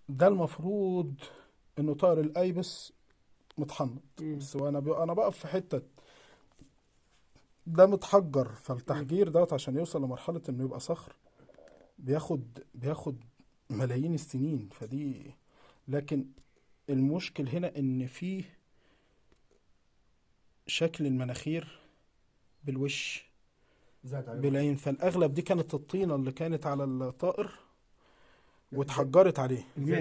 ده المفروض انه طائر الايبس متحنط. بس انا بقف في حته، ده متحجر، فالتحجير دوت عشان يوصل لمرحله انه يبقى صخر بياخد ملايين السنين. فدي لكن المشكل هنا ان فيه شكل المناخير بالوش زاد عليه ميه. بالعين، فالاغلب دي كانت الطينه اللي كانت على الطائر واتحجرت عليه. لا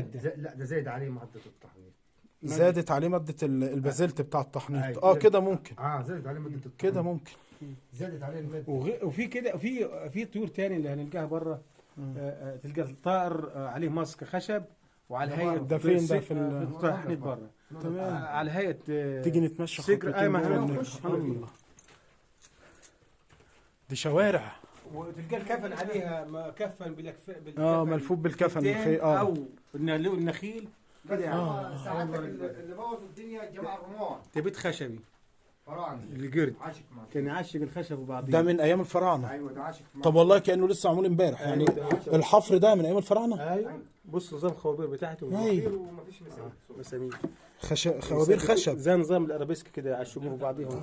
ده زايد عليه معدة التحميل. زادت عليه ماده البازلت بتاع التحنيط. أيوة. كده ممكن. زادت عليه مادة التحميل. كده ممكن. زادت عليه المادة. وفي كده في طيور تاني اللي هنلقاها بره. تلقى الطائر عليه ماسك خشب وعلى هيئه ده فين ده؟ في التحنيط بره. تمام. على هيئه تيجي نتمشى سجر. خطوتين ما جوه هنخش. سبحان الله. دي شوارع. وتلقى الكفن عليها كفن بالكفن ملفوف بالكفن او النخيل كده يعني. ساعتك اللي بوظوا الدنيا جماعة الرمان. تبيت خشبي فراعنة. القرد عاشق معاه. كان يعشق الخشب وبعضيه. ده من ايام الفراعنه. ايوه ده عاشق معاه. طب والله كانه لسه معمول امبارح يعني. الحفر ده من ايام الفراعنه. ايوه بص نظام الخوابير بتاعته. ايوه. ومفيش مسامير خوابير خشب. زي نظام الارابيسك كده يعشقوه بعضيهم.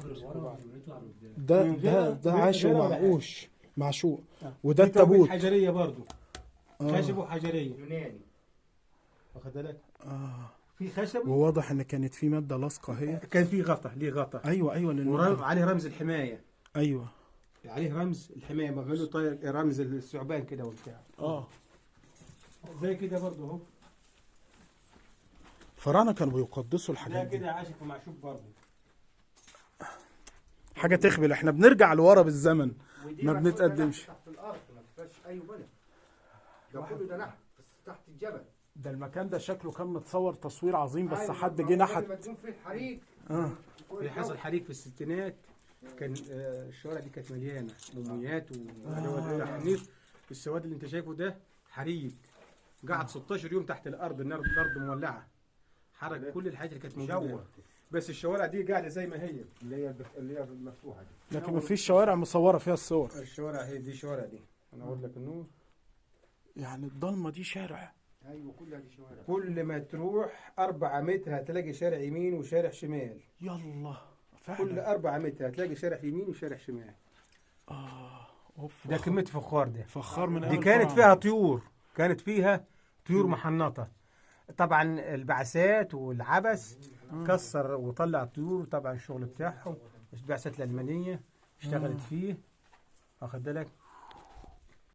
ده عاشق ومعقوش معشوق. وده في توابيت التابوت. حجريه برضه. خشب وحجريه. يوناني. واخد بالك؟ في خشب وواضح ان كانت في ماده لاصقه هي. كان في غطا ليه غطا. ايوه وعليه رمز الحمايه. ايوه عليه رمز الحمايه بعملوا طاير رمز الثعبان كده وبتاع. زي كده برضه اهو. الفراعنه كانوا بيقدسوا ده الحاجات دي. كده عاشق ومعشوق برضه. حاجه تخبل. احنا بنرجع لورا بالزمن ما بنتقدمش. تحت الارض ما فيهاش اي بلد. ده كله ده نحت بس تحت الجبل. ده المكان ده شكله كان متصور تصوير عظيم، بس أيوة، حد ما جه هو نحت. لما تكون فيه حريق. في حصل حريق في الستينات. كان الشوارع دي كانت مليانه موميات وحنيط. السواد اللي انت شايفه ده حريق. قعد 16 يوم تحت الارض. الارض مولعه. حرق كل الحاجات اللي كانت موجوده. بس الشوارع دي قاعده زي ما هي اللي هي المفتوحه دي. لكن ما فيش شوارع مصوره فيها الصور. الشوارع هي دي شوارع دي. انا اقول لك النور. يعني الضلمه دي شارع. ايوه كلها دي شوارع. كل ما تروح 4 متر هتلاقي شارع يمين وشارع شمال. يلا كل فعلا. 4 متر هتلاقي شارع يمين وشارع شمال. اوف. ده كمية فخار ده. فخار من دي أيام كانت الفراعنة. فيها طيور. كانت فيها طيور محنطة. طبعا البعثات والعبث كسر وطلع الطيور. طبعا الشغل بتاعهم البعثات الألمانية اشتغلت فيه. واخد بالك